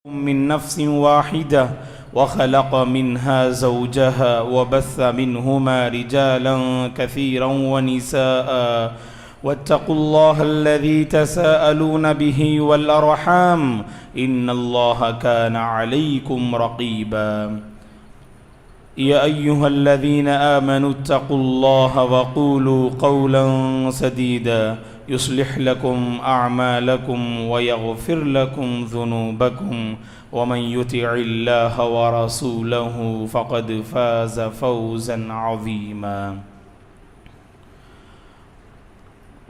من نفس واحدة وخلق منها زوجها وبث منهما رجالا كثيرا ونساء واتقوا الله الذي تساءلون به والأرحام إن الله كان عليكم رقيبا يا أيها الذين آمنوا اتقوا الله وقولوا قولا سديدا يصلح لكم أعمالكم ويغفر لكم ذنوبكم ومن يطع الله ورسوله فقد فاز فوزا عظيما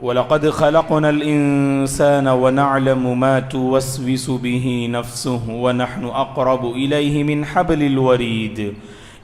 ولقد خلقنا الإنسان ونعلم ما توسوس به نفسه ونحن أقرب إليه من حبل الوريد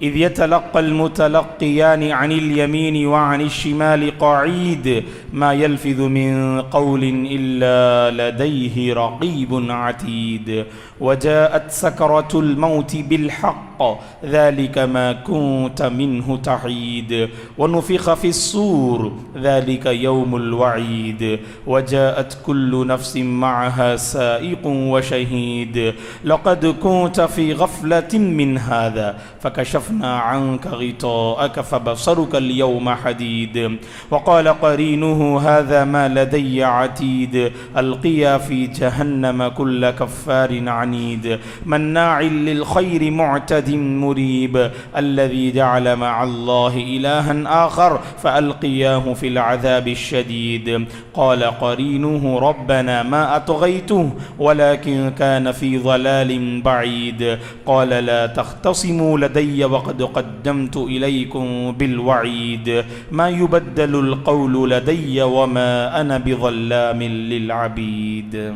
إذ يتلقى المتلقيان عن اليمين وعن الشمال قعيد ما يلفظ من قول إلا لديه رقيب عتيد وجاءت سكرة الموت بالحق ذلك ما كنت منه تحيد ونفخ في الصور ذلك يوم الوعيد وجاءت كل نفس معها سائق وشهيد لقد كنت في غفلة من هذا فكشفنا عنك غطاءك فبصرك اليوم حديد وقال قرينه هذا ما لدي عتيد ألقيا في جهنم كل كفار عنيد مناع للخير معتد مريب الذي جعل مع الله إلها آخر فألقياه في العذاب الشديد قال قرينه ربنا ما أطغيته ولكن كان في ضلال بعيد قال لا تختصموا لدي وقد قدمت إليكم بالوعيد ما يبدل القول لدي وما أنا بظلام للعبيد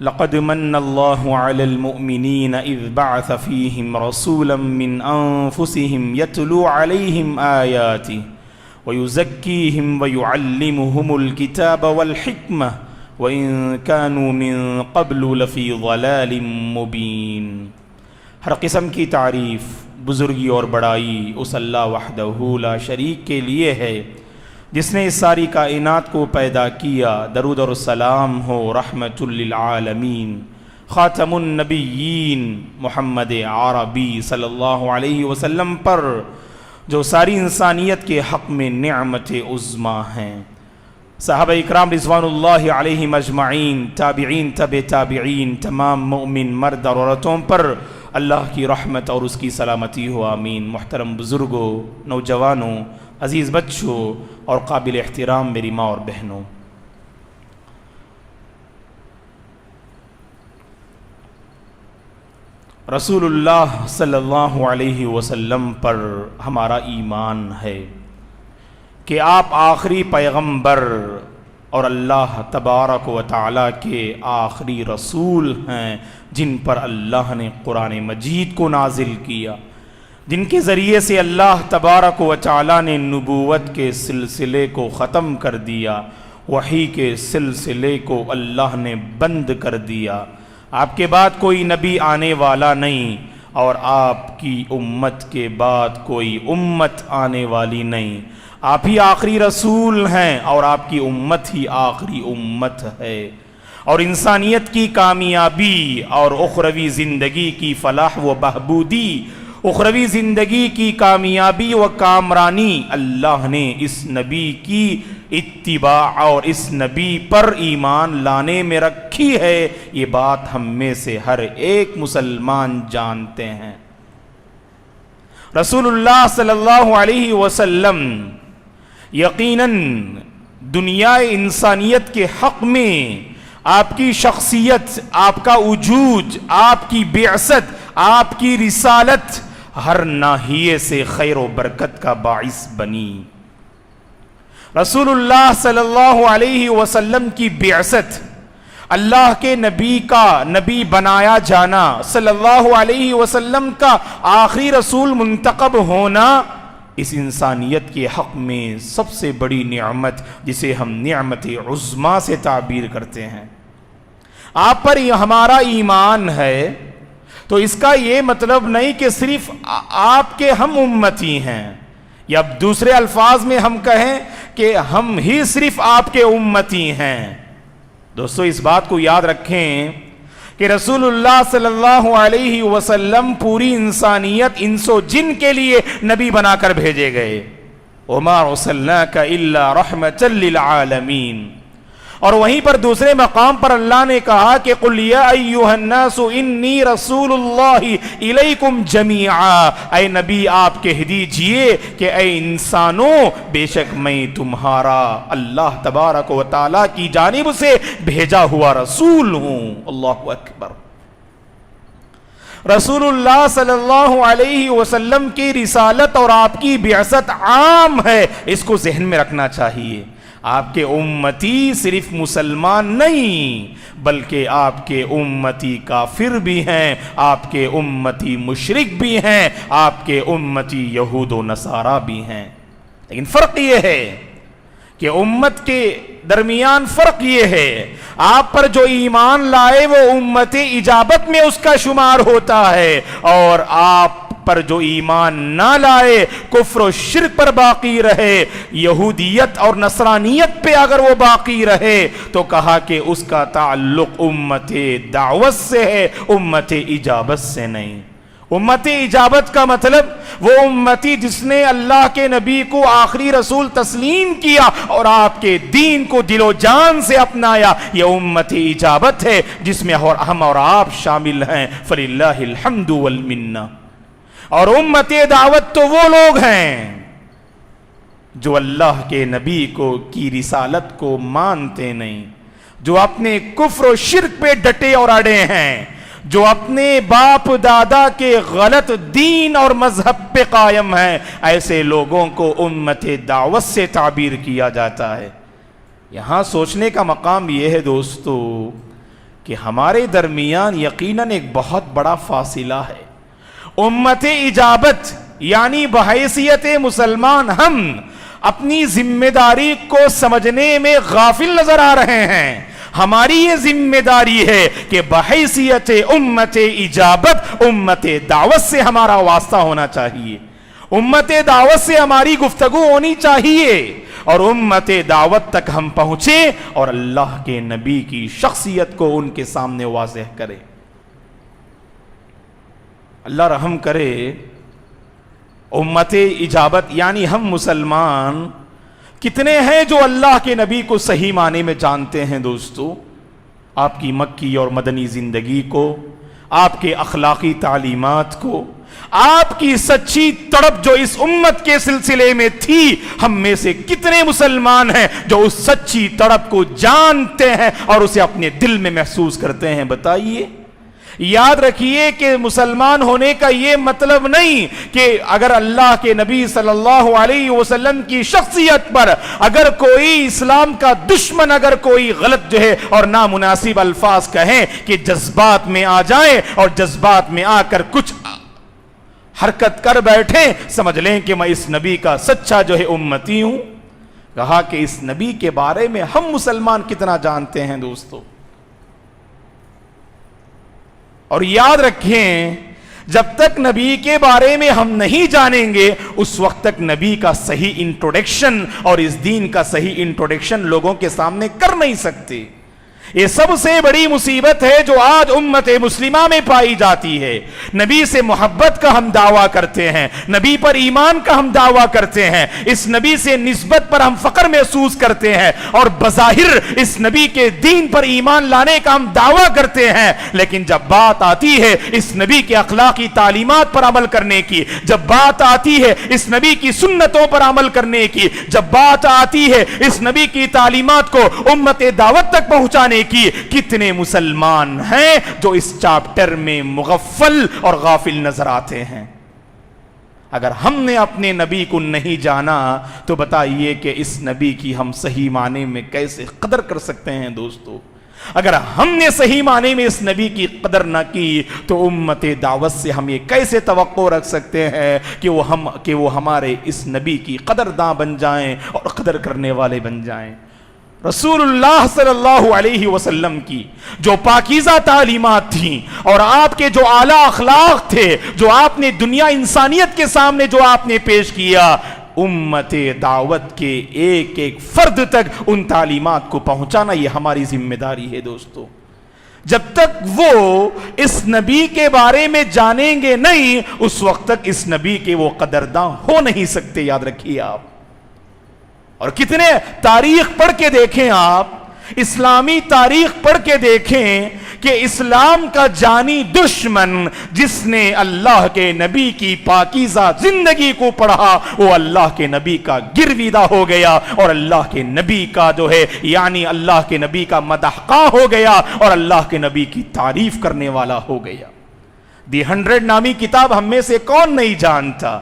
لقد من الله على المؤمنين إذ بعث فيهم رسولا من أنفسهم يتلو عليهم آياته ويزكيهم ويعلمهم الكتاب والحكمة وإن كانوا من قبل لفي ضلال مبين ہر قسم کی تعریف بزرگی اور بڑائی اس اللہ وحدہ لا شریک کے لیے ہے جس نے اس ساری کائنات کو پیدا کیا۔ درود اور سلام ہو رحمت للعالمین خاتم النبیین محمد عربی صلی اللہ علیہ وسلم پر جو ساری انسانیت کے حق میں نعمت عظمیٰ ہیں۔ صحابہ اکرام رضوان اللہ علیہم اجمعین، تابعین، تابعین، تمام مؤمن مرد اور عورتوں پر اللہ کی رحمت اور اس کی سلامتی ہو، آمین۔ محترم بزرگوں، نوجوانوں، عزیز بچوں اور قابل احترام میری ماں اور بہنوں، رسول اللہ صلی اللہ علیہ وسلم پر ہمارا ایمان ہے کہ آپ آخری پیغمبر اور اللہ تبارک و تعالیٰ کے آخری رسول ہیں جن پر اللہ نے قرآن مجید کو نازل کیا، جن کے ذریعے سے اللہ تبارک و تعالیٰ نے نبوت کے سلسلے کو ختم کر دیا، وحی کے سلسلے کو اللہ نے بند کر دیا۔ آپ کے بعد کوئی نبی آنے والا نہیں اور آپ کی امت کے بعد کوئی امت آنے والی نہیں۔ آپ ہی آخری رسول ہیں اور آپ کی امت ہی آخری امت ہے، اور انسانیت کی کامیابی اور اخروی زندگی کی فلاح و بہبودی، اخروی زندگی کی کامیابی و کامرانی اللہ نے اس نبی کی اتباع اور اس نبی پر ایمان لانے میں رکھی ہے۔ یہ بات ہم میں سے ہر ایک مسلمان جانتے ہیں۔ رسول اللہ صلی اللہ علیہ وسلم یقیناً دنیا انسانیت کے حق میں آپ کی شخصیت، آپ کا وجود، آپ کی بعثت، آپ کی رسالت ہر ناحیے سے خیر و برکت کا باعث بنی۔ رسول اللہ صلی اللہ علیہ وسلم کی بعثت، اللہ کے نبی کا نبی بنایا جانا، صلی اللہ علیہ وسلم کا آخری رسول منتخب ہونا، اس انسانیت کے حق میں سب سے بڑی نعمت جسے ہم نعمت عظمیٰ سے تعبیر کرتے ہیں۔ آپ پر ہمارا ایمان ہے تو اس کا یہ مطلب نہیں کہ صرف آپ کے ہم امتی ہیں، یا دوسرے الفاظ میں ہم کہیں کہ ہم ہی صرف آپ کے امتی ہیں۔ دوستو اس بات کو یاد رکھیں کہ رسول اللہ صلی اللہ علیہ وسلم پوری انسانیت انس و جن کے لیے نبی بنا کر بھیجے گئے. وما ارسلناک الا رحمۃ للعالمین. اور وہیں پر دوسرے مقام پر اللہ نے کہا کہ قل یا ایھا الناس انی رسول اللہ الیکم جمیعا. اے نبی آپ کہہ دیجئے کہ اے انسانوں بے شک میں تمہارا اللہ تبارک و تعالی کی جانب سے بھیجا ہوا رسول ہوں. اللہ اکبر. رسول اللہ صلی اللہ علیہ وسلم کی رسالت اور آپ کی بعثت عام ہے، اس کو ذہن میں رکھنا چاہیے. آپ کے امتی صرف مسلمان نہیں بلکہ آپ کے امتی کافر بھی ہیں، آپ کے امتی مشرک بھی ہیں، آپ کے امتی یہود و نصارہ بھی ہیں. لیکن فرق یہ ہے کہ امت کے درمیان فرق یہ ہے، آپ پر جو ایمان لائے وہ امت اجابت میں اس کا شمار ہوتا ہے، اور آپ پر جو ایمان نہ لائے کفر و شرک پر باقی رہے، یہودیت اور نصرانیت پہ اگر وہ باقی رہے تو کہا کہ اس کا تعلق امت دعوت سے ہے، امت اجابت سے نہیں. امت اجابت کا مطلب وہ امتی جس نے اللہ کے نبی کو آخری رسول تسلیم کیا اور آپ کے دین کو دل و جان سے اپنایا، یہ امت اجابت ہے جس میں ہم اور آپ شامل ہیں. فللہ الحمد والمنہ. اور امت دعوت تو وہ لوگ ہیں جو اللہ کے نبی کی رسالت کو مانتے نہیں، جو اپنے کفر و شرک پہ ڈٹے اور اڑے ہیں، جو اپنے باپ دادا کے غلط دین اور مذہب پہ قائم ہیں. ایسے لوگوں کو امت دعوت سے تعبیر کیا جاتا ہے. یہاں سوچنے کا مقام یہ ہے دوستو کہ ہمارے درمیان یقیناً ایک بہت بڑا فاصلہ ہے. امت اجابت یعنی بحیثیت مسلمان ہم اپنی ذمہ داری کو سمجھنے میں غافل نظر آ رہے ہیں. ہماری یہ ذمہ داری ہے کہ بحیثیت امت اجابت امت دعوت سے ہمارا واسطہ ہونا چاہیے، امت دعوت سے ہماری گفتگو ہونی چاہیے، اور امت دعوت تک ہم پہنچے اور اللہ کے نبی کی شخصیت کو ان کے سامنے واضح کرے. اللہ رحم کرے. امت اجابت یعنی ہم مسلمان کتنے ہیں جو اللہ کے نبی کو صحیح معنی میں جانتے ہیں دوستو؟ آپ کی مکی اور مدنی زندگی کو، آپ کے اخلاقی تعلیمات کو، آپ کی سچی تڑپ جو اس امت کے سلسلے میں تھی. ہم میں سے کتنے مسلمان ہیں جو اس سچی تڑپ کو جانتے ہیں اور اسے اپنے دل میں محسوس کرتے ہیں؟ بتائیے. یاد رکھیے کہ مسلمان ہونے کا یہ مطلب نہیں کہ اگر اللہ کے نبی صلی اللہ علیہ وسلم کی شخصیت پر اگر کوئی اسلام کا دشمن اگر کوئی غلط جو ہے اور نامناسب الفاظ کہیں کہ جذبات میں آ جائیں اور جذبات میں آ کر کچھ حرکت کر بیٹھیں، سمجھ لیں کہ میں اس نبی کا سچا جو ہے امتی ہوں. کہا کہ اس نبی کے بارے میں ہم مسلمان کتنا جانتے ہیں دوستو. اور یاد رکھیں جب تک نبی کے بارے میں ہم نہیں جانیں گے اس وقت تک نبی کا صحیح انٹروڈکشن اور اس دین کا صحیح انٹروڈکشن لوگوں کے سامنے کر نہیں سکتے. یہ سب سے بڑی مصیبت ہے جو آج امت مسلمہ میں پائی جاتی ہے. نبی سے محبت کا ہم دعویٰ کرتے ہیں، نبی پر ایمان کا ہم دعویٰ کرتے ہیں، اس نبی سے نسبت پر ہم فخر محسوس کرتے ہیں اور بظاہر اس نبی کے دین پر ایمان لانے کا ہم دعویٰ کرتے ہیں. لیکن جب بات آتی ہے اس نبی کے اخلاقی تعلیمات پر عمل کرنے کی، جب بات آتی ہے اس نبی کی سنتوں پر عمل کرنے کی، جب بات آتی ہے اس نبی کی تعلیمات کو امت دعوت تک پہنچانے کی، کتنے مسلمان ہیں جو اس چاپٹر میں مغفل اور غافل نظر آتے ہیں؟ اگر ہم نے اپنے نبی کو نہیں جانا تو بتائیے کہ اس نبی کی ہم صحیح معنی میں کیسے قدر کر سکتے ہیں دوستو؟ اگر ہم نے صحیح معنی میں اس نبی کی قدر نہ کی تو امت دعوت سے ہم یہ کیسے توقع رکھ سکتے ہیں کہ وہ ہمارے اس نبی کی قدرداں بن جائیں اور قدر کرنے والے بن جائیں؟ رسول اللہ صلی اللہ علیہ وسلم کی جو پاکیزہ تعلیمات تھیں اور آپ کے جو اعلیٰ اخلاق تھے جو آپ نے دنیا انسانیت کے سامنے جو آپ نے پیش کیا، امت دعوت کے ایک ایک فرد تک ان تعلیمات کو پہنچانا یہ ہماری ذمہ داری ہے دوستو. جب تک وہ اس نبی کے بارے میں جانیں گے نہیں اس وقت تک اس نبی کے وہ قدرداں ہو نہیں سکتے. یاد رکھیے آپ. اور کتنے تاریخ پڑھ کے دیکھیں آپ, اسلامی تاریخ پڑھ کے دیکھیں کہ اسلام کا جانی دشمن جس نے اللہ کے نبی کی پاکیزہ زندگی کو پڑھا وہ اللہ کے نبی کا گرویدہ ہو گیا اور اللہ کے نبی کا جو ہے یعنی اللہ کے نبی کا مدحخواہ ہو گیا اور اللہ کے نبی کی تعریف کرنے والا ہو گیا. دی 100 نامی کتاب ہم میں سے کون نہیں جانتا؟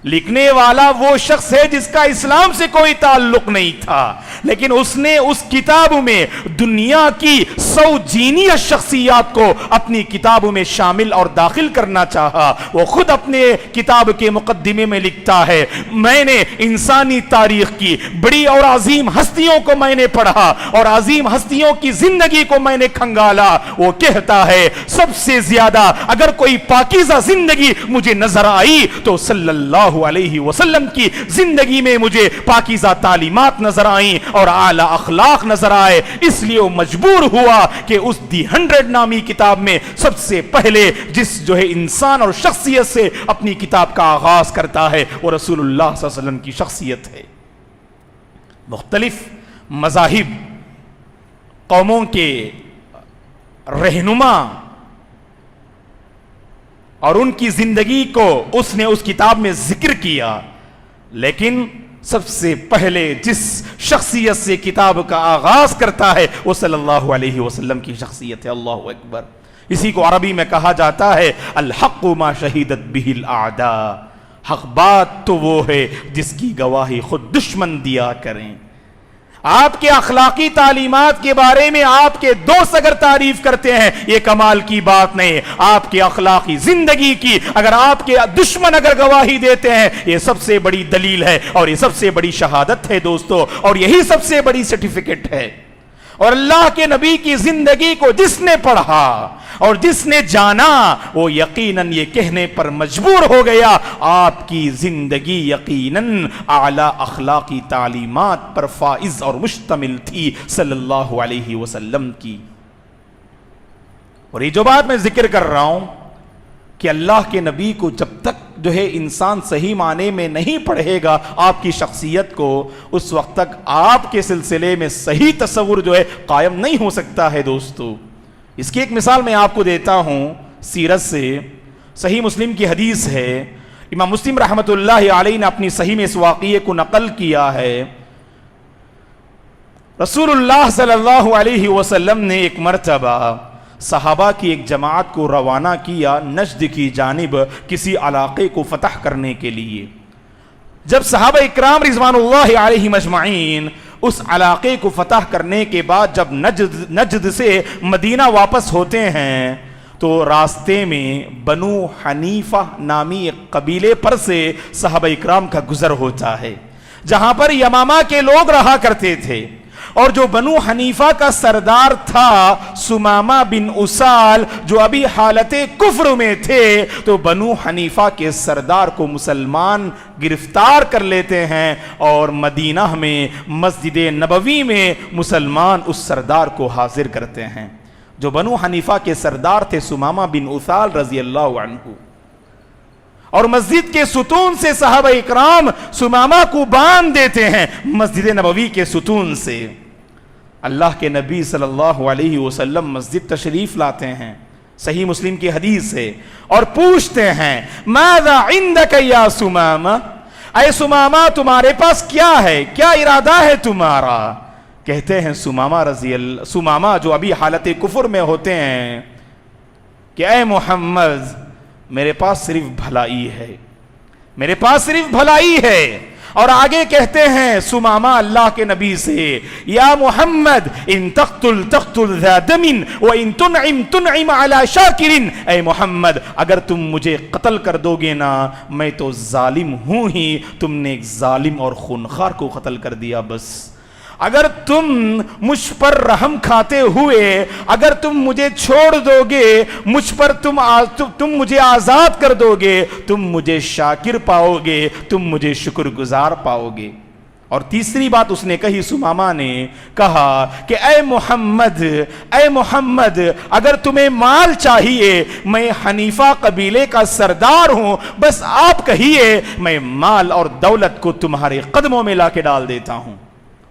لکھنے والا وہ شخص ہے جس کا اسلام سے کوئی تعلق نہیں تھا, لیکن اس نے اس کتاب میں دنیا کی 100 جینیت شخصیات کو اپنی کتابوں میں شامل اور داخل کرنا چاہا. وہ خود اپنے کتاب کے مقدمے میں لکھتا ہے, میں نے انسانی تاریخ کی بڑی اور عظیم ہستیوں کو میں نے پڑھا اور عظیم ہستیوں کی زندگی کو میں نے کھنگالا. وہ کہتا ہے سب سے زیادہ اگر کوئی پاکیزہ زندگی مجھے نظر آئی تو صلی اللہ علیہ وسلم کی زندگی میں مجھے پاکیزہ تعلیمات نظر آئیں اور اعلی اخلاق نظر آئے. اس لیے وہ مجبور ہوا کہ اس دی 100 نامی کتاب میں سب سے پہلے جس جو ہے انسان اور شخصیت سے اپنی کتاب کا آغاز کرتا ہے وہ رسول اللہ صلی اللہ علیہ وسلم کی شخصیت ہے. مختلف مذاہب قوموں کے رہنما اور ان کی زندگی کو اس نے اس کتاب میں ذکر کیا, لیکن سب سے پہلے جس شخصیت سے کتاب کا آغاز کرتا ہے وہ صلی اللہ علیہ وسلم کی شخصیت ہے. اللہ اکبر. اسی کو عربی میں کہا جاتا ہے الحق ما شہیدت بہ الاعداء, حق بات تو وہ ہے جس کی گواہی خود دشمن دیا کریں. آپ کے اخلاقی تعلیمات کے بارے میں آپ کے دوست اگر تعریف کرتے ہیں یہ کمال کی بات نہیں, آپ کے اخلاقی زندگی کی اگر آپ کے دشمن اگر گواہی دیتے ہیں یہ سب سے بڑی دلیل ہے اور یہ سب سے بڑی شہادت ہے دوستو, اور یہی سب سے بڑی سرٹیفکیٹ ہے. اور اللہ کے نبی کی زندگی کو جس نے پڑھا اور جس نے جانا وہ یقیناً یہ کہنے پر مجبور ہو گیا آپ کی زندگی یقیناً اعلیٰ اخلاقی تعلیمات پر فائز اور مشتمل تھی صلی اللہ علیہ وسلم کی. اور یہ جو بات میں ذکر کر رہا ہوں کہ اللہ کے نبی کو جب تک جو ہے انسان صحیح معنی میں نہیں پڑھے گا آپ کی شخصیت کو اس وقت تک آپ کے سلسلے میں صحیح تصور جو ہے قائم نہیں ہو سکتا ہے دوستو. اس کی ایک مثال میں آپ کو دیتا ہوں سیرت سے. صحیح مسلم کی حدیث ہے, امام مسلم رحمۃ اللہ علیہ نے اپنی صحیح میں اس واقعے کو نقل کیا ہے. رسول اللہ صلی اللہ علیہ وسلم نے ایک مرتبہ صحابہ کی ایک جماعت کو روانہ کیا نجد کی جانب کسی علاقے کو فتح کرنے کے لیے. جب صحابہ اکرام رضوان اللہ علیہم اجمعین اس علاقے کو فتح کرنے کے بعد جب نجد سے مدینہ واپس ہوتے ہیں تو راستے میں بنو حنیفہ نامی ایک قبیلے پر سے صحابہ اکرام کا گزر ہوتا ہے جہاں پر یمامہ کے لوگ رہا کرتے تھے. اور جو بنو حنیفہ کا سردار تھا سمامہ بن اسال جو ابھی حالت کفر میں تھے, تو بنو حنیفہ کے سردار کو مسلمان گرفتار کر لیتے ہیں اور مدینہ میں مسجد نبوی میں مسلمان اس سردار کو حاضر کرتے ہیں. جو بنو حنیفہ کے سردار تھے سمامہ بن اسال رضی اللہ عنہ, اور مسجد کے ستون سے صحابہ اکرام سمامہ کو باندھ دیتے ہیں مسجد نبوی کے ستون سے. اللہ کے نبی صلی اللہ علیہ وسلم مسجد تشریف لاتے ہیں, صحیح مسلم کی حدیث ہے, اور پوچھتے ہیں ماذا عندک یا سمامہ, اے سمامہ تمہارے پاس کیا ہے, کیا ارادہ ہے تمہارا. کہتے ہیں سمامہ جو ابھی حالت کفر میں ہوتے ہیں کہ اے محمد میرے پاس صرف بھلائی ہے, میرے پاس صرف بھلائی ہے. اور آگے کہتے ہیں سمامہ اللہ کے نبی سے یا محمد ان تقتل تقتل ذا دم وان تنعم تنعم علی شاکر, اے محمد اگر تم مجھے قتل کر دو گے نا میں تو ظالم ہوں ہی, تم نے ایک ظالم اور خونخوار کو قتل کر دیا. بس اگر تم مجھ پر رحم کھاتے ہوئے اگر تم مجھے چھوڑ دو گے, مجھ پر تم مجھے آزاد کر دو گے, تم مجھے شاکر پاؤ گے, تم مجھے شکر گزار پاؤ گے. اور تیسری بات اس نے کہی، سمامہ نے کہا کہ اے محمد اگر تمہیں مال چاہیے، میں حنیفہ قبیلے کا سردار ہوں، بس آپ کہیے میں مال اور دولت کو تمہارے قدموں میں لا کے ڈال دیتا ہوں۔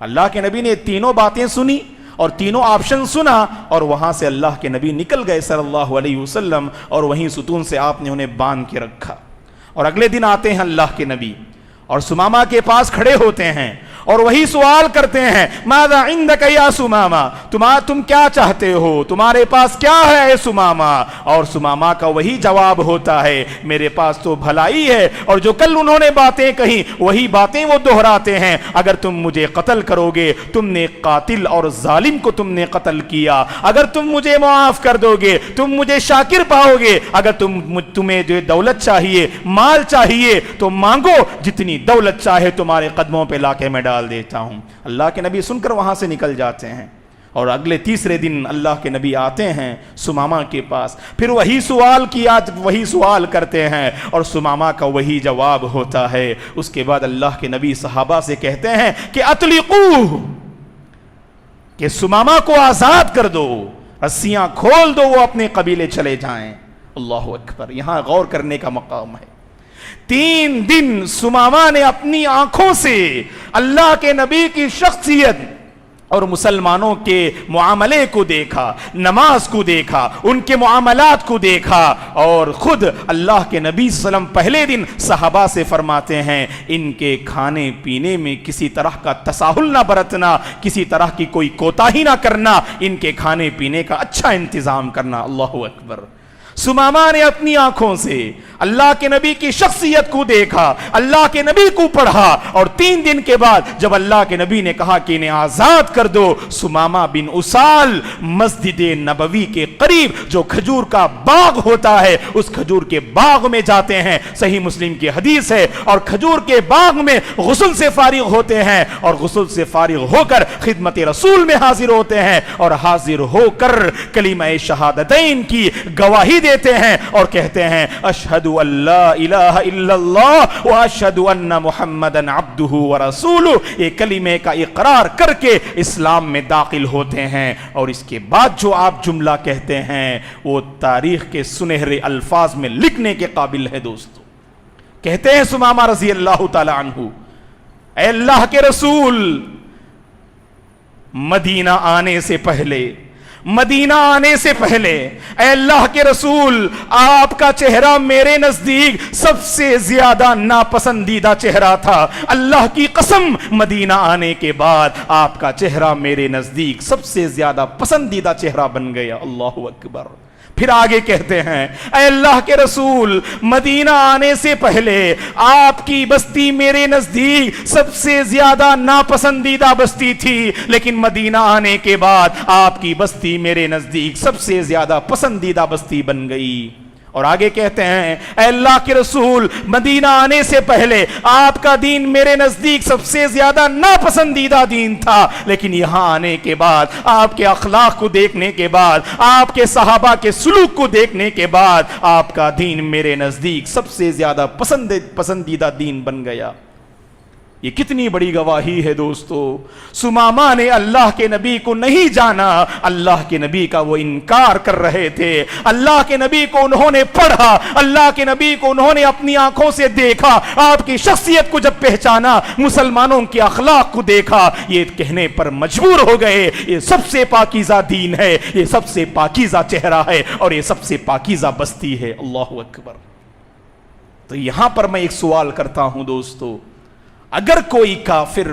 اللہ کے نبی نے تینوں باتیں سنی اور تینوں آپشن سنا، اور وہاں سے اللہ کے نبی نکل گئے صلی اللہ علیہ وسلم، اور وہیں ستون سے آپ نے انہیں باندھ کے رکھا۔ اور اگلے دن آتے ہیں اللہ کے نبی اور سمامہ کے پاس کھڑے ہوتے ہیں اور وہی سوال کرتے ہیں، ماذا عندک یا سمامہ، تم کیا چاہتے ہو، تمہارے پاس کیا ہے اے سمامہ؟ اور سمامہ کا وہی جواب ہوتا ہے، میرے پاس تو بھلائی ہے، اور جو کل انہوں نے باتیں کہیں وہی باتیں وہ دہراتے ہیں، اگر تم مجھے قتل کرو گے، تم نے قاتل اور ظالم کو تم نے قتل کیا، اگر تم مجھے معاف کر دو گے تم مجھے شاکر پاؤ گے، اگر تمہیں جو دولت چاہیے، مال چاہیے تو مانگو، جتنی دولت چاہے تمہارے قدموں پہ لا کے میں ڈال دیتا ہوں۔ اللہ کے نبی سن کر وہاں سے نکل جاتے ہیں، اور اگلے تیسرے دن اللہ کے نبی آتے ہیں سمامہ کے پاس، پھر وہی سوال کرتے ہیں اور سمامہ کا وہی جواب ہوتا ہے۔ اس کے بعد اللہ کے نبی صحابہ سے کہتے ہیں کہ اطلقوہ، کہ سمامہ کو آزاد کر دو، رسیاں کھول دو، وہ اپنے قبیلے چلے جائیں۔ اللہ اکبر، یہاں غور کرنے کا مقام ہے۔ 3 دن سمامہ نے اپنی آنکھوں سے اللہ کے نبی کی شخصیت اور مسلمانوں کے معاملے کو دیکھا، نماز کو دیکھا، ان کے معاملات کو دیکھا، اور خود اللہ کے نبی صلی اللہ علیہ وسلم پہلے دن صحابہ سے فرماتے ہیں، ان کے کھانے پینے میں کسی طرح کا تساہل نہ برتنا، کسی طرح کی کوئی کوتاہی نہ کرنا، ان کے کھانے پینے کا اچھا انتظام کرنا۔ اللہ اکبر، سمامہ نے اپنی آنکھوں سے اللہ کے نبی کی شخصیت کو دیکھا، اللہ کے نبی کو پڑھا، اور 3 دن کے بعد جب اللہ کے نبی نے کہا کہ انہیں آزاد کر دو، سمامہ بن اسال مسجد نبوی کے قریب جو کھجور کا باغ ہوتا ہے، اس کھجور کے باغ میں جاتے ہیں، صحیح مسلم کی حدیث ہے، اور کھجور کے باغ میں غسل سے فارغ ہوتے ہیں، اور غسل سے فارغ ہو کر خدمت رسول میں حاضر ہوتے ہیں، اور حاضر ہو کر کلمہ شہادتین کی گواہی دیتے ہیں اور کہتے ہیں، اشہد ان لا الہ الا اللہ واشہد ان محمدن عبدہ ورسولہ، یہ کلمے کا اقرار کر کے اسلام میں داخل ہوتے ہیں۔ اور اس کے بعد جو آپ جملہ کہتے ہیں وہ تاریخ کے سنہرے الفاظ میں لکھنے کے قابل ہے دوستو۔ کہتے ہیں سمامہ رضی اللہ تعالی عنہ، اے اللہ کے رسول، مدینہ آنے سے پہلے اے اللہ کے رسول، آپ کا چہرہ میرے نزدیک سب سے زیادہ ناپسندیدہ چہرہ تھا۔ اللہ کی قسم، مدینہ آنے کے بعد آپ کا چہرہ میرے نزدیک سب سے زیادہ پسندیدہ چہرہ بن گیا۔ اللہ اکبر۔ پھر آگے کہتے ہیں، اے اللہ کے رسول، مدینہ آنے سے پہلے آپ کی بستی میرے نزدیک سب سے زیادہ ناپسندیدہ بستی تھی، لیکن مدینہ آنے کے بعد آپ کی بستی میرے نزدیک سب سے زیادہ پسندیدہ بستی بن گئی۔ اور آگے کہتے ہیں، اے اللہ کے رسول، مدینہ آنے سے پہلے آپ کا دین میرے نزدیک سب سے زیادہ ناپسندیدہ دین تھا، لیکن یہاں آنے کے بعد، آپ کے اخلاق کو دیکھنے کے بعد، آپ کے صحابہ کے سلوک کو دیکھنے کے بعد، آپ کا دین میرے نزدیک سب سے زیادہ پسندیدہ دین بن گیا۔ یہ کتنی بڑی گواہی ہے دوستو۔ سمامہ نے اللہ کے نبی کو نہیں جانا، اللہ کے نبی کا وہ انکار کر رہے تھے، اللہ کے نبی کو انہوں نے پڑھا، اللہ کے نبی کو انہوں نے اپنی آنکھوں سے دیکھا، آپ کی شخصیت کو جب پہچانا، مسلمانوں کے اخلاق کو دیکھا، یہ کہنے پر مجبور ہو گئے، یہ سب سے پاکیزہ دین ہے، یہ سب سے پاکیزہ چہرہ ہے، اور یہ سب سے پاکیزہ بستی ہے۔ اللہ اکبر۔ تو یہاں پر میں ایک سوال کرتا ہوں دوستو، اگر کوئی کافر،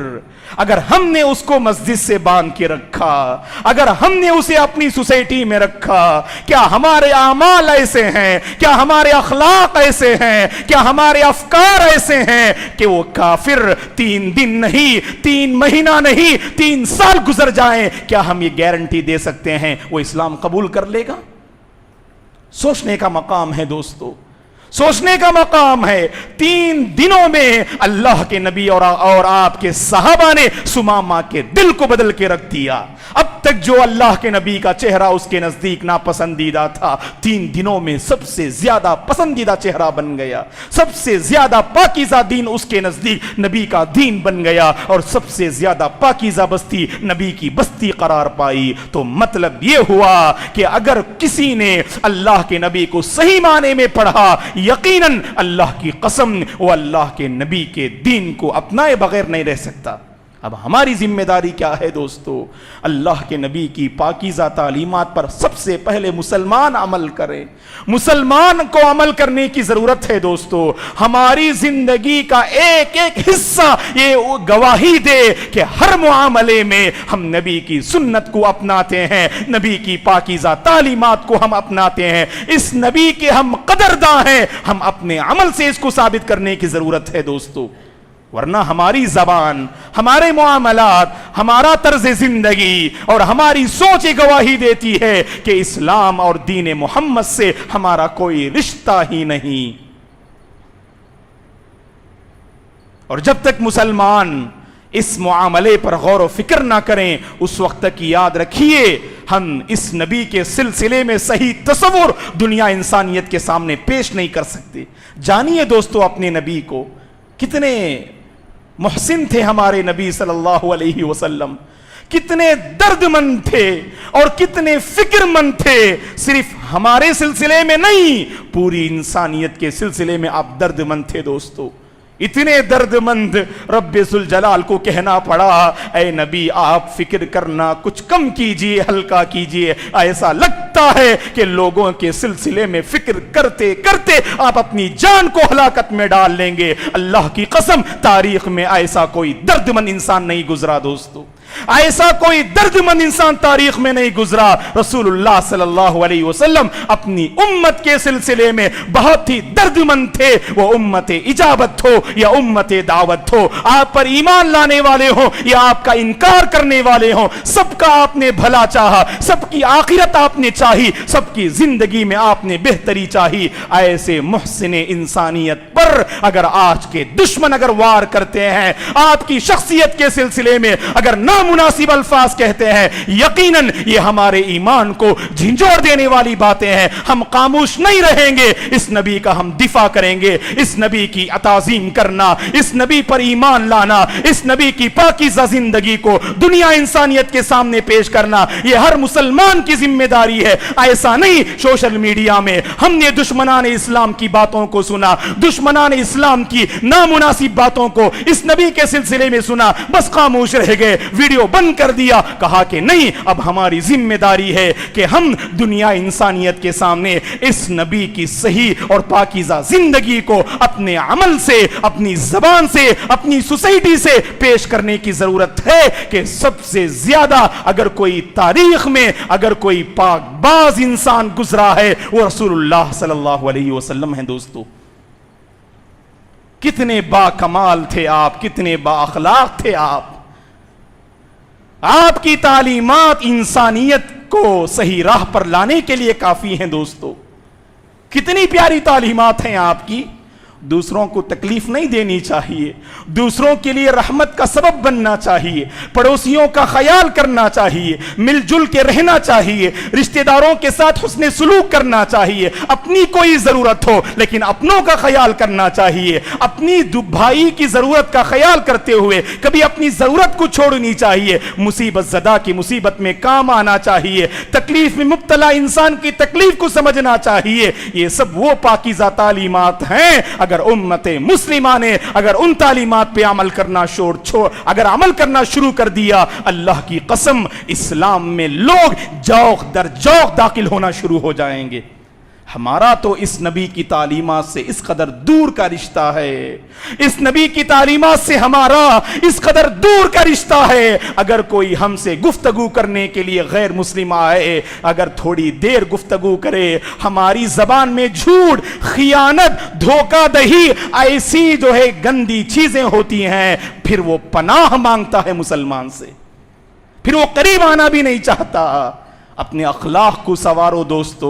اگر ہم نے اس کو مسجد سے باندھ کے رکھا، اگر ہم نے اسے اپنی سوسائٹی میں رکھا، کیا ہمارے اعمال ایسے ہیں، کیا ہمارے اخلاق ایسے ہیں، کیا ہمارے افکار ایسے ہیں کہ وہ کافر 3 دن نہیں، 3 مہینہ نہیں، 3 سال گزر جائیں، کیا ہم یہ گارنٹی دے سکتے ہیں وہ اسلام قبول کر لے گا؟ سوچنے کا مقام ہے دوستو، سوچنے کا مقام ہے۔ 3 دنوں میں اللہ کے نبی اور آپ کے صحابہ نے سمامہ کے دل کو بدل کے رکھ دیا۔ اب تک جو اللہ کے نبی کا چہرہ اس کے نزدیک ناپسندیدہ تھا، 3 دنوں میں سب سے زیادہ پسندیدہ چہرہ بن گیا، سب سے زیادہ پاکیزہ دین اس کے نزدیک نبی کا دین بن گیا، اور سب سے زیادہ پاکیزہ بستی نبی کی بستی قرار پائی۔ تو مطلب یہ ہوا کہ اگر کسی نے اللہ کے نبی کو صحیح معنی میں پڑھا، یقیناً اللہ کی قسم وہ اللہ کے نبی کے دین کو اپنائے بغیر نہیں رہ سکتا۔ اب ہماری ذمہ داری کیا ہے دوستو؟ اللہ کے نبی کی پاکیزہ تعلیمات پر سب سے پہلے مسلمان عمل کریں۔ مسلمان کو عمل کرنے کی ضرورت ہے دوستو۔ ہماری زندگی کا ایک ایک حصہ یہ گواہی دے کہ ہر معاملے میں ہم نبی کی سنت کو اپناتے ہیں، نبی کی پاکیزہ تعلیمات کو ہم اپناتے ہیں، اس نبی کے ہم قدرداں ہیں۔ ہم اپنے عمل سے اس کو ثابت کرنے کی ضرورت ہے دوستو، ورنہ ہماری زبان، ہمارے معاملات، ہمارا طرز زندگی اور ہماری سوچ گواہی دیتی ہے کہ اسلام اور دین محمد سے ہمارا کوئی رشتہ ہی نہیں۔ اور جب تک مسلمان اس معاملے پر غور و فکر نہ کریں، اس وقت تک یاد رکھیے ہم اس نبی کے سلسلے میں صحیح تصور دنیا انسانیت کے سامنے پیش نہیں کر سکتے۔ جانیے دوستو اپنے نبی کو، کتنے محسن تھے ہمارے نبی صلی اللہ علیہ وسلم، کتنے درد مند تھے اور کتنے فکر مند تھے۔ صرف ہمارے سلسلے میں نہیں، پوری انسانیت کے سلسلے میں آپ درد مند تھے دوستو۔ اتنے درد مند رب ذوالجلال کو کہنا پڑا، اے نبی آپ فکر کرنا کچھ کم کیجئے، ہلکا کیجئے۔ ایسا لگتا ہے کہ لوگوں کے سلسلے میں فکر کرتے کرتے آپ اپنی جان کو ہلاکت میں ڈال لیں گے۔ اللہ کی قسم تاریخ میں ایسا کوئی درد مند انسان نہیں گزرا دوستو، ایسا کوئی درد مند انسان تاریخ میں نہیں گزرا۔ رسول اللہ صلی اللہ علیہ وسلم اپنی امت کے سلسلے میں بہت ہی درد مند تھے، وہ امت اجابت ہو یا امت دعوت ہو، آپ پر ایمان لانے والے ہوں یا آپ کا انکار کرنے والے ہوں، سب کا آپ نے بھلا چاہا، سب کی آخرت آپ نے چاہی، سب کی زندگی میں آپ نے بہتری چاہی۔ ایسے محسن انسانیت پر اگر آج کے دشمن اگر وار کرتے ہیں، آپ کی شخصیت کے سلسلے میں اگر نامناسب الفاظ کہتے ہیں، یقیناً یہ ہمارے ایمان کو جھنجھوڑ دینے والی باتیں ہیں۔ ہم خاموش نہیں رہیں گے، اس نبی کا ہم دفاع کریں گے، اس نبی کی تعظیم کرنا، اس نبی پر ایمان لانا، اس نبی کی پاکیزہ زندگی کو دنیا انسانیت کے سامنے پیش کرنا، یہ ہر مسلمان کی ذمہ داری ہے۔ ایسا نہیں سوشل میڈیا میں ہم نے دشمنان اسلام کی باتوں کو سنا، دشمنان اسلام کی نامناسب باتوں کو اس نبی کے سلسلے میں سنا، بس خاموش رہ گئے، ویڈیو بند کر دیا۔ کہا کہ نہیں، اب ہماری ذمہ داری ہے کہ ہم دنیا انسانیت کے سامنے اس نبی کی صحیح اور پاکیزہ زندگی کو اپنے عمل سے، اپنی زبان سے، اپنی سوسائٹی سے پیش کرنے کی ضرورت ہے کہ سب سے زیادہ اگر کوئی تاریخ میں اگر کوئی پاک باز انسان گزرا ہے وہ رسول اللہ صلی اللہ علیہ وسلم ہیں دوستو۔ کتنے با کمال تھے آپ، کتنے با اخلاق تھے آپ۔ آپ کی تعلیمات انسانیت کو صحیح راہ پر لانے کے لیے کافی ہیں دوستو۔ کتنی پیاری تعلیمات ہیں آپ کی۔ دوسروں کو تکلیف نہیں دینی چاہیے، دوسروں کے لیے رحمت کا سبب بننا چاہیے، پڑوسیوں کا خیال کرنا چاہیے، مل جل کے رہنا چاہیے، رشتہ داروں کے ساتھ حسن سلوک کرنا چاہیے، اپنی کوئی ضرورت ہو لیکن اپنوں کا خیال کرنا چاہیے، اپنی بھائی کی ضرورت کا خیال کرتے ہوئے کبھی اپنی ضرورت کو چھوڑنی چاہیے، مصیبت زدہ کی مصیبت میں کام آنا چاہیے، تکلیف میں مبتلا انسان کی تکلیف کو سمجھنا چاہیے۔ یہ سب وہ پاکیزہ تعلیمات ہیں، اگر امت مسلمہ نے اگر ان تعلیمات پہ عمل کرنا اگر عمل کرنا شروع کر دیا، اللہ کی قسم اسلام میں لوگ جوق در جوق داخل ہونا شروع ہو جائیں گے۔ ہمارا تو اس نبی کی تعلیمات سے اس قدر دور کا رشتہ ہے، اس نبی کی تعلیمات سے ہمارا اس قدر دور کا رشتہ ہے۔ اگر کوئی ہم سے گفتگو کرنے کے لیے غیر مسلم آئے، اگر تھوڑی دیر گفتگو کرے، ہماری زبان میں جھوٹ، خیانت، دھوکہ دہی ایسی جو ہے گندی چیزیں ہوتی ہیں، پھر وہ پناہ مانگتا ہے مسلمان سے، پھر وہ قریب آنا بھی نہیں چاہتا۔ اپنے اخلاق کو سنوارو دوستو،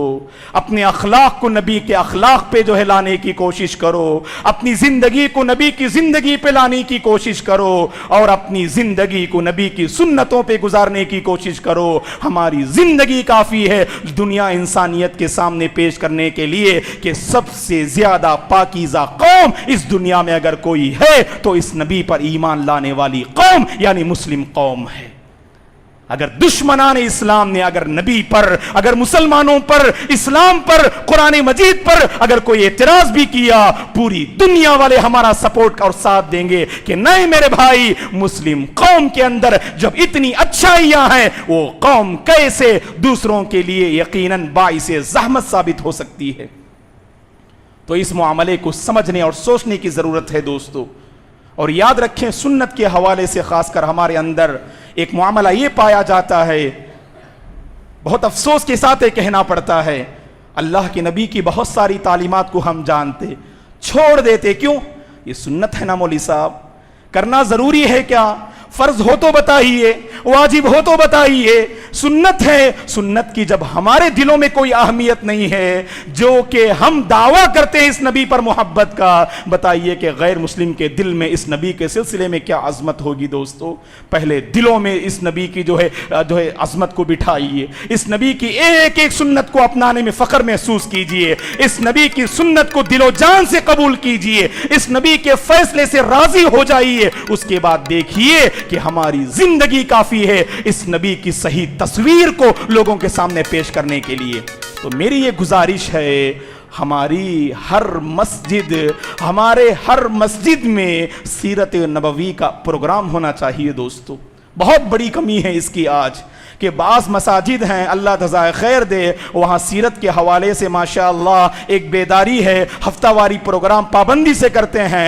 اپنے اخلاق کو نبی کے اخلاق پہ جو ہے لانے کی کوشش کرو، اپنی زندگی کو نبی کی زندگی پہ لانے کی کوشش کرو، اور اپنی زندگی کو نبی کی سنتوں پہ گزارنے کی کوشش کرو۔ ہماری زندگی کافی ہے دنیا انسانیت کے سامنے پیش کرنے کے لیے کہ سب سے زیادہ پاکیزہ قوم اس دنیا میں اگر کوئی ہے تو اس نبی پر ایمان لانے والی قوم یعنی مسلم قوم ہے۔ اگر دشمنان اسلام نے اگر نبی پر، اگر مسلمانوں پر، اسلام پر، قرآن مجید پر اگر کوئی اعتراض بھی کیا، پوری دنیا والے ہمارا سپورٹ اور ساتھ دیں گے کہ نہیں میرے بھائی، مسلم قوم کے اندر جب اتنی اچھائیاں ہیں وہ قوم کیسے دوسروں کے لیے یقیناً باعث زحمت ثابت ہو سکتی ہے۔ تو اس معاملے کو سمجھنے اور سوچنے کی ضرورت ہے دوستو، اور یاد رکھیں سنت کے حوالے سے خاص کر ہمارے اندر ایک معاملہ یہ پایا جاتا ہے، بہت افسوس کے ساتھ یہ کہنا پڑتا ہے، اللہ کے نبی کی بہت ساری تعلیمات کو ہم جانتے چھوڑ دیتے، کیوں؟ یہ سنت ہے نا مولوی صاحب، کرنا ضروری ہے کیا؟ فرض ہو تو بتائیے، واجب ہو تو بتائیے، سنت ہے۔ سنت کی جب ہمارے دلوں میں کوئی اہمیت نہیں ہے، جو کہ ہم دعویٰ کرتے ہیں اس نبی پر محبت کا، بتائیے کہ غیر مسلم کے دل میں اس نبی کے سلسلے میں کیا عظمت ہوگی دوستو؟ پہلے دلوں میں اس نبی کی جو ہے عظمت کو بٹھائیے، اس نبی کی ایک ایک سنت کو اپنانے میں فخر محسوس کیجئے، اس نبی کی سنت کو دل و جان سے قبول کیجئے، اس نبی کے فیصلے سے راضی ہو جائیے، اس کے بعد دیکھیے کہ ہماری زندگی کافی ہے اس نبی کی صحیح تصویر کو لوگوں کے سامنے پیش کرنے کے لیے۔ تو میری یہ گزارش ہے، ہماری ہمارے ہر مسجد میں سیرت نبوی کا پروگرام ہونا چاہیے دوستو۔ بہت بڑی کمی ہے اس کی آج کہ بعض مساجد ہیں، اللہ جزائے خیر دے، وہاں سیرت کے حوالے سے ماشاءاللہ ایک بیداری ہے، ہفتہ واری پروگرام پابندی سے کرتے ہیں،